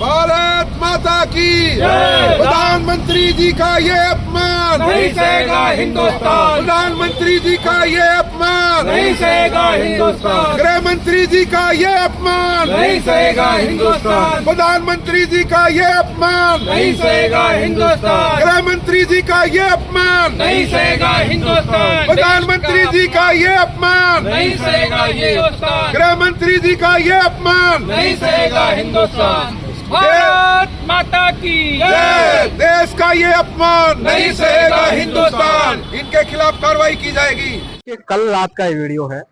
भारत माता की प्रधानमंत्री जी का ये अपमान नहीं सहेगा हिंदुस्तान, प्रधानमंत्री जी का ये अपमान नहीं सहेगा हिंदुस्तान, गृह मंत्री जी का ये अपमान नहीं सहेगा हिंदुस्तान, प्रधानमंत्री जी का ये अपमान नहीं सहेगा हिंदुस्तान, गृह मंत्री जी का ये अपमान नहीं सहेगा हिंदुस्तान, प्रधानमंत्री जी का ये अपमान नहीं सहेगा हिंदुस्तान, गृह मंत्री जी का ये अपमान नहीं सहेगा हिंदुस्तान। भारत माता की जय। देश का ये अपमान नहीं सहेगा हिंदुस्तान। इनके खिलाफ कार्रवाई की जाएगी। ये कल रात का ये वीडियो है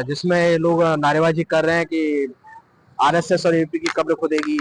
जिसमें लोग नारेबाजी कर रहे हैं कि आरएसएस और यूपी की कब्र खुदेगी,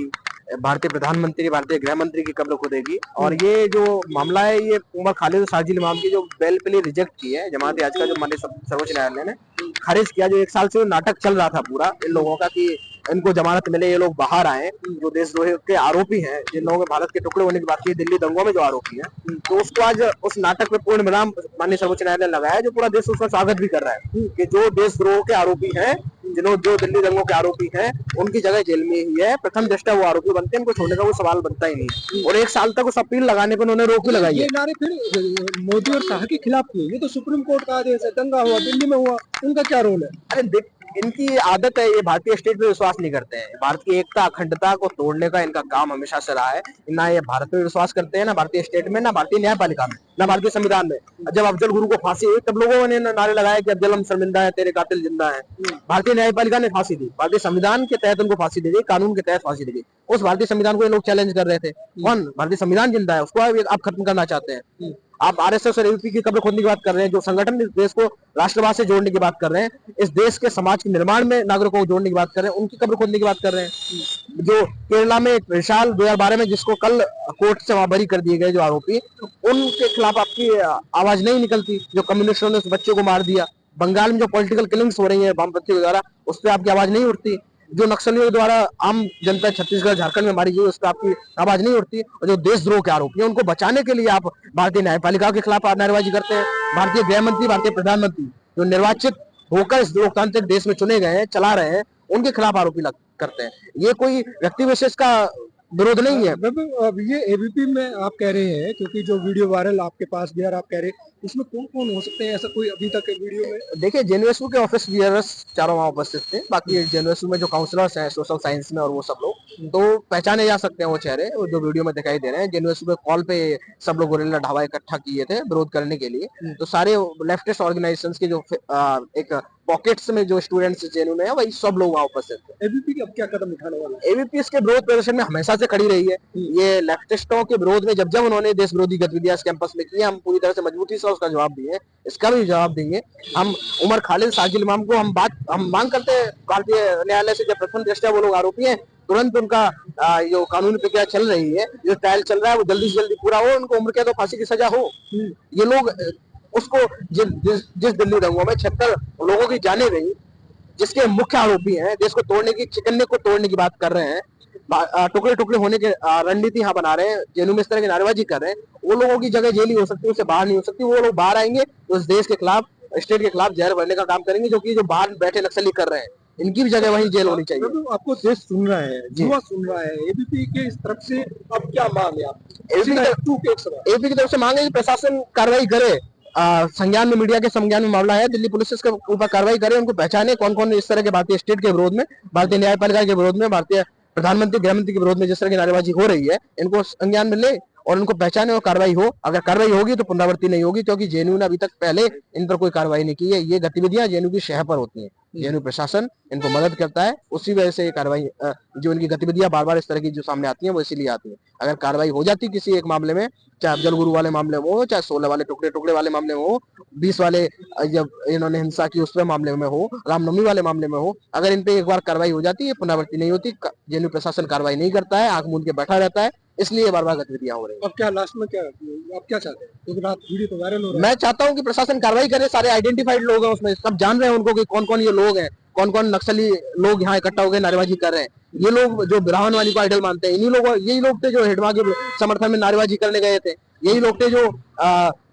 भारतीय प्रधानमंत्री भारतीय गृह मंत्री की कब्र खुदेगी। और ये जो मामला है ये उमर खालिद और साजिद इमाम की जो बेल प्ले रिजेक्ट की है जमात आज का जो माननीय सर्वोच्च न्यायालय ने खारिज किया, जो 1 साल से नाटक चल रहा था पूरा इन लोगों का कि इनको जमानत मिले, ये लोग बाहर आए, जो देशद्रोह के आरोपी हैं, जिन लोगों में भारत के टुकड़े होने की बात की दिल्ली दंगों में जो आरोपी हैं, तो उसको आज उस नाटक पे पूर्ण विराम माननीय सर्वोच्च न्यायालय ने लगाया, जो पूरा देश उसका स्वागत भी कर रहा है कि जो देशद्रोह के आरोपी हैं, जो दिल्ली दंगों के आरोपी हैं, उनकी जगह जेल में ही है, प्रथम दृष्टया वो आरोपी बनते हैं, उनको छोड़ने का वो सवाल बनता ही नहीं। और 1 साल तक उस अपील लगाने पर उन्होंने रोक भी लगाई है। ये नारे फिर मोदी और शाह के खिलाफ क्यों? ये तो सुप्रीम कोर्ट का आदेश है, दंगा हुआ दिल्ली में हुआ, उनका क्या रोल है? अरे देख, इनकी आदत है, ये भारतीय स्टेट में विश्वास नहीं करते हैं। भारत की एकता अखंडता को तोड़ने का इनका काम हमेशा से रहा है। ना ये भारत में विश्वास करते हैं, ना भारतीय स्टेट में, ना भारतीय न्यायपालिका में, ना भारतीय संविधान में। जब अफजल गुरु को फांसी हुई तब लोगों ने नारे लगाया कि अफजल हम शर्मिंदा है, तेरे कातिल जिंदा है। भारतीय न्यायपालिका ने फांसी दी, भारतीय संविधान के तहत उनको फांसी दी गई, कानून के तहत फांसी दी गई। उस भारतीय संविधान को ये लोग चैलेंज कर रहे थे। कौन? भारतीय संविधान जिंदा है, उसको आप खत्म करना चाहते हैं। आप आरएसएस और यूपी की कब्र खोदने की बात कर रहे हैं, जो संगठन इस देश को राष्ट्रवाद से जोड़ने की बात कर रहे हैं, इस देश के समाज के निर्माण में नागरिकों को जोड़ने की बात कर रहे हैं, उनकी कब्र खोदने की बात कर रहे हैं। जो केरला में एक विशाल 2012 में जिसको कल कोर्ट से वहां बरी कर दिए गए जो आरोपी, उनके खिलाफ आपकी आवाज नहीं निकलती। जो कम्युनिस्टों ने उस बच्चे को मार दिया, बंगाल में जो पॉलिटिकल किलिंग्स हो रही है वामपंथियों द्वारा, उस पर आपकी आवाज नहीं उठती। जो नक्सलियों द्वारा आम जनता छत्तीसगढ़ झारखंड में मारी गई, उस पर आपकी आवाज नहीं उठती। और जो देशद्रोह के आरोपी हैं, उनको बचाने के लिए आप भारतीय न्यायपालिका के खिलाफ नारेबाजी करते हैं। भारतीय गृह मंत्री भारतीय प्रधानमंत्री जो निर्वाचित होकर इस लोकतांत्रिक देश में चुने गए हैं, चला रहे हैं, उनके खिलाफ आरोपी करते हैं। ये कोई व्यक्ति विशेष का विरोध नहीं है। अब ये एबीपी में आप कह रहे हैं, क्योंकि जो वीडियो वायरल आपके पास भी आप कह रहे हैं, इसमें कौन कौन हो सकते हैं? ऐसा कोई अभी तक वीडियो में? देखिए, जेएनयू के ऑफिस बियरर्स चारों वहां उपस्थित थे। बाकी जेएनयू में जो काउंसलर्स हैं सोशल साइंस में और वो सब लोग तो पहचाने जा सकते हैं वो चेहरे जो वीडियो में दिखाई दे रहे हैं। जेएनयू में कॉल पे सब लोग गोरिल्ला ढाबा इकट्ठा किए थे विरोध करने के लिए। तो सारे लेफ्टिस्ट ऑर्गेनाइजेशन के जो एक पॉकेट्स में जो स्टूडेंट्स जेएनयू में है, वही सब लोग वहां उपस्थित थे। एबीपी अब क्या कदम उठाने वाला है? एबीपी इसके विरोध प्रदर्शन में हमेशा से खड़ी रही है। ये लेफ्टिस्टों के विरोध में जब जब उन्होंने देश विरोधी गतिविधियां इस कैंपस में की, हम पूरी तरह से मजबूती से उसका जवाब दिए, इसका भी जवाब देंगे। हम उमर खालिद साजिद इमाम को हम मांग करते हैं भारतीय न्यायालय से, जब प्रथम दृष्टया वो लोग आरोपी हैं, तुरंत उनका जो कानूनी प्रक्रिया चल रही है, जो ट्रायल चल रहा है, वो जल्दी से जल्दी पूरा हो, उनको उम्र कैद और फांसी की सजा हो। ये लोग उसको जिस दिल्ली दंगों में 76 लोगों की जाने गई, जिसके मुख्य आरोपी हैं, देश को तोड़ने की, चिकन्ने को तोड़ने की बात कर रहे हैं, टुकड़े टुकड़े होने के रणनीति यहाँ बना रहे हैं, जेएनयू में इस तरह की नारेबाजी कर रहे हैं, वो लोगों की जगह जेल ही हो सकती है, उससे बाहर नहीं हो सकती। वो लोग बाहर आएंगे तो उस देश के खिलाफ, स्टेट के खिलाफ जहर भरने का काम करेंगे, जो कि जो बाहर बैठे नक्सली कर रहे हैं, इनकी भी जगह वहीं जेल होनी चाहिए। आपको देश सुन रहा है, युवा सुन रहा है, एबीपी के इस तरफ से अब क्या मांग है? एबीपी की तरफ से मांगे कि प्रशासन कार्रवाई करे, संज्ञान में, मीडिया के संज्ञान में मामला है, दिल्ली पुलिस इसके ऊपर कार्रवाई करे, उनको पहचाने कौन कौन इस तरह के भारतीय स्टेट के विरोध में, भारतीय न्यायपालिका के विरोध में, भारतीय प्रधानमंत्री गृह मंत्री के विरोध में जिस तरह की नारेबाजी हो रही है, इनको संज्ञान में ले और उनको पहचाने और कार्रवाई हो। अगर कार्रवाई होगी तो पुनरावृत्ति नहीं होगी, क्योंकि जेएनयू ने अभी तक पहले इन पर कोई कार्रवाई नहीं की है। ये गतिविधियां जेएनयू की शह पर होती हैं, जेएनयू प्रशासन इनको मदद करता है, उसी वजह से ये कार्रवाई जो इनकी गतिविधियां बार बार इस तरह की जो सामने आती हैं वो इसीलिए आती है। अगर कार्रवाई हो जाती किसी एक मामले में, चाहे अफजल गुरु वाले मामले में हो, चाहे 16 वाले टुकड़े टुकड़े वाले मामले में हो, 20 वाले जब इन्होंने हिंसा की उसमें मामले में हो, रामनवमी वाले मामले में हो, अगर इन पे एक बार कार्रवाई हो जाती है पुनरावृत्ति नहीं होती। जेएनयू प्रशासन कार्रवाई नहीं करता है, आंख मूंद के बैठा रहता है, इसलिए बार बार गतिविधियां हो रही हैं। अब क्या लास्ट में क्या आप क्या चाहते हैं, क्योंकि रात वीडियो तो वायरल हो रहा है। मैं चाहता हूं कि प्रशासन कार्रवाई करे। सारे आइडेंटिफाइड लोग हैं उसमें, सब जान रहे हैं उनको कि कौन कौन ये लोग हैं, कौन कौन नक्सली लोग यहाँ इकट्ठा हो गए नारेबाजी कर रहे हैं। ये लोग जो बिरहन वाली को आइडल मानते हैं, यही लोग थे जो हिडमा के समर्थन में नारेबाजी करने गए थे। यही लोग थे जो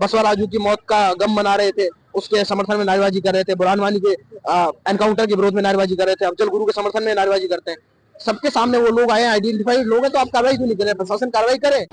बसवा राजू की मौत का गम मना रहे थे, उसके समर्थन में नारेबाजी कर रहे थे। बुरहान वानी के एनकाउंटर के विरोध में नारेबाजी कर रहे थे, अफजल गुरु के समर्थन में नारेबाजी करते हैं। सबके सामने वो लोग आए, आइडेंटिफाइड लोग हैं, तो आप कार्रवाई क्यों नहीं करें? प्रशासन कार्रवाई करे।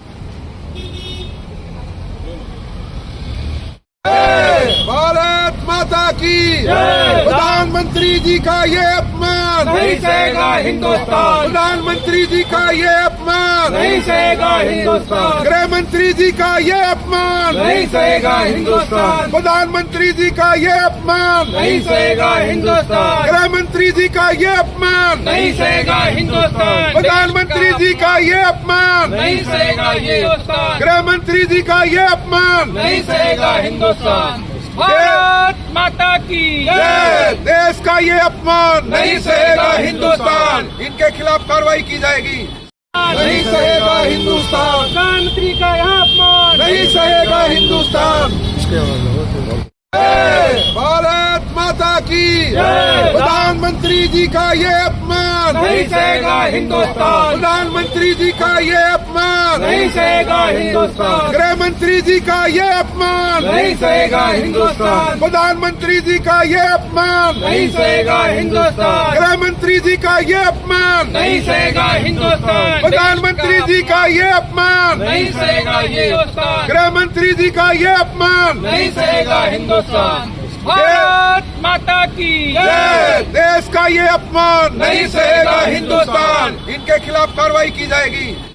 भारत माता की प्रधानमंत्री जी का ये अपमान नहीं सहेगा हिंदुस्तान, प्रधानमंत्री जी का ये अपमान नहीं सहेगा हिंदुस्तान, गृह मंत्री जी का ये अपमान नहीं सहेगा हिंदुस्तान, प्रधानमंत्री जी का ये अपमान नहीं सहेगा हिंदुस्तान, गृह मंत्री जी का ये अपमान नहीं सहेगा हिंदुस्तान, प्रधानमंत्री जी का ये अपमान नहीं सहेगा हिंदुस्तान, गृह मंत्री जी का ये अपमान नहीं सहेगा हिंदुस्तान। भारत माता की जय। देश का ये अपमान नहीं सहेगा हिंदुस्तान, इनके खिलाफ कार्रवाई की जाएगी। नहीं सहेगा हिंदुस्तान, प्रधानमंत्री का यहाँ अपमान नहीं सहेगा हिंदुस्तान। भारत माता की प्रधानमंत्री जी का ये अपमान नहीं सहेगा हिंदुस्तान, प्रधानमंत्री जी का ये अपमान नहीं सहेगा हिंदुस्तान, गृह मंत्री जी का ये अपमान नहीं सहेगा हिंदुस्तान, प्रधानमंत्री जी का ये अपमान नहीं सहेगा हिंदुस्तान, गृह मंत्री जी का ये अपमान नहीं सहेगा हिंदुस्तान, प्रधानमंत्री जी का ये अपमान नहीं सहेगा हिंदुस्तान, गृह मंत्री जी का ये अपमान नहीं सहेगा हिंदुस्तान। भारत माता की जय। देश का ये अपमान नहीं सहेगा हिंदुस्तान, इनके खिलाफ कार्रवाई की जाएगी।